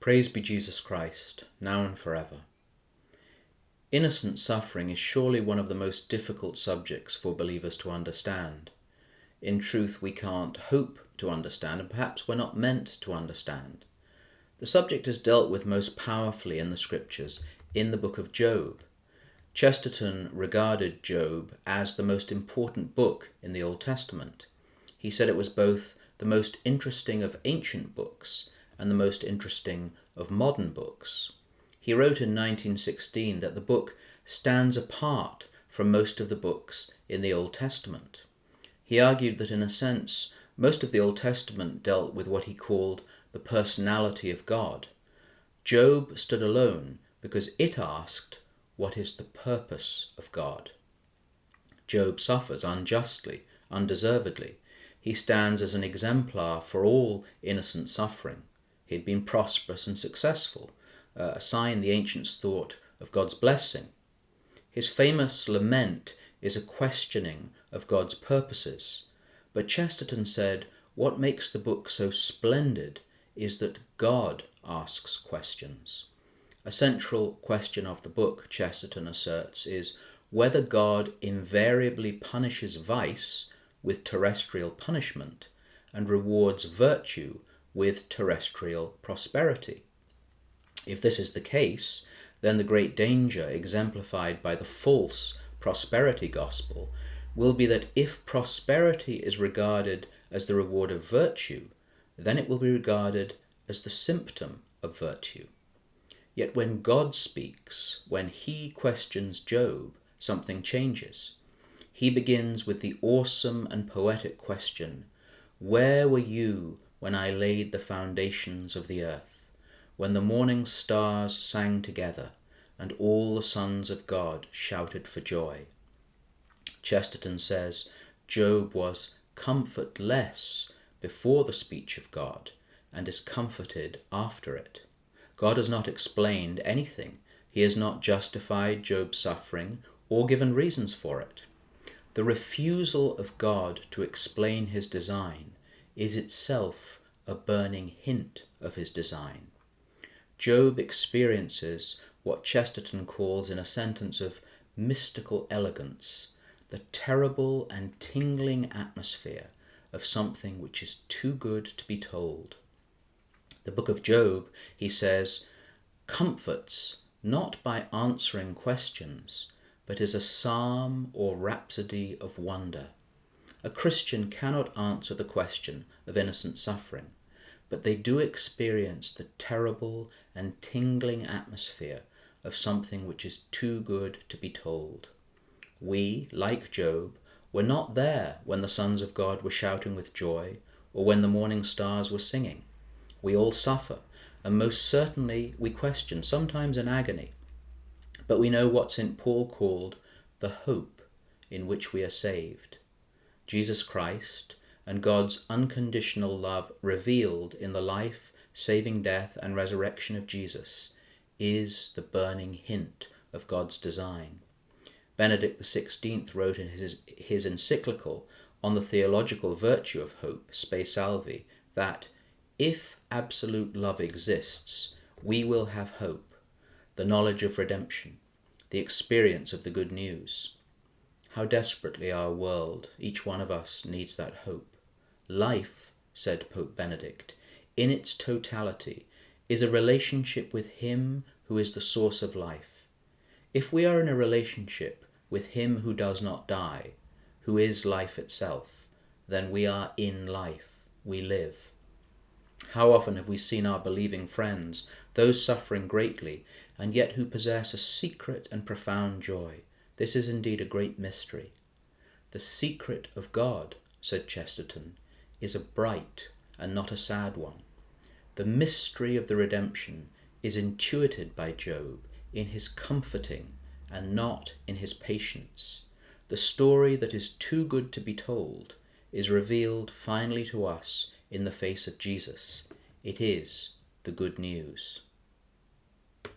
Praise be Jesus Christ, now and forever. Innocent suffering is surely one of the most difficult subjects for believers to understand. In truth, we can't hope to understand, and perhaps we're not meant to understand. The subject is dealt with most powerfully in the Scriptures, in the book of Job. Chesterton regarded Job as the most important book in the Old Testament. He said it was both the most interesting of ancient books and the most interesting of modern books. He wrote in 1916 that the book stands apart from most of the books in the Old Testament. He argued that in a sense, most of the Old Testament dealt with what he called the personality of God. Job stood alone because it asked, what is the purpose of God? Job suffers unjustly, undeservedly. He stands as an exemplar for all innocent suffering. He had been prosperous and successful, a sign the ancients thought of God's blessing. His famous lament is a questioning of God's purposes. But Chesterton said, what makes the book so splendid is that God asks questions. A central question of the book, Chesterton asserts, is whether God invariably punishes vice with terrestrial punishment and rewards virtue with terrestrial prosperity. If this is the case, then the great danger exemplified by the false prosperity gospel will be that if prosperity is regarded as the reward of virtue, then it will be regarded as the symptom of virtue. Yet when God speaks, when he questions Job, something changes. He begins with the awesome and poetic question, where were you when I laid the foundations of the earth, when the morning stars sang together and all the sons of God shouted for joy? Chesterton says Job was comfortless before the speech of God and is comforted after it. God has not explained anything. He has not justified Job's suffering or given reasons for it. The refusal of God to explain his design is itself a burning hint of his design. Job experiences what Chesterton calls in a sentence of mystical elegance, the terrible and tingling atmosphere of something which is too good to be told. The book of Job, he says, comforts not by answering questions, but is a psalm or rhapsody of wonder. A Christian cannot answer the question of innocent suffering, but they do experience the terrible and tingling atmosphere of something which is too good to be told. We, like Job, were not there when the sons of God were shouting with joy or when the morning stars were singing. We all suffer, and most certainly we question, sometimes in agony. But we know what St. Paul called the hope in which we are saved. Jesus Christ and God's unconditional love revealed in the life, saving death and resurrection of Jesus is the burning hint of God's design. Benedict XVI wrote in his encyclical on the theological virtue of hope, Spe Salvi, that if absolute love exists, we will have hope, the knowledge of redemption, the experience of the good news. How desperately our world, each one of us, needs that hope. Life, said Pope Benedict, in its totality, is a relationship with him who is the source of life. If we are in a relationship with him who does not die, who is life itself, then we are in life, we live. How often have we seen our believing friends, those suffering greatly, and yet who possess a secret and profound joy? This is indeed a great mystery. The secret of God, said Chesterton, is a bright and not a sad one. The mystery of the redemption is intuited by Job in his comforting and not in his patience. The story that is too good to be told is revealed finally to us in the face of Jesus. It is the good news.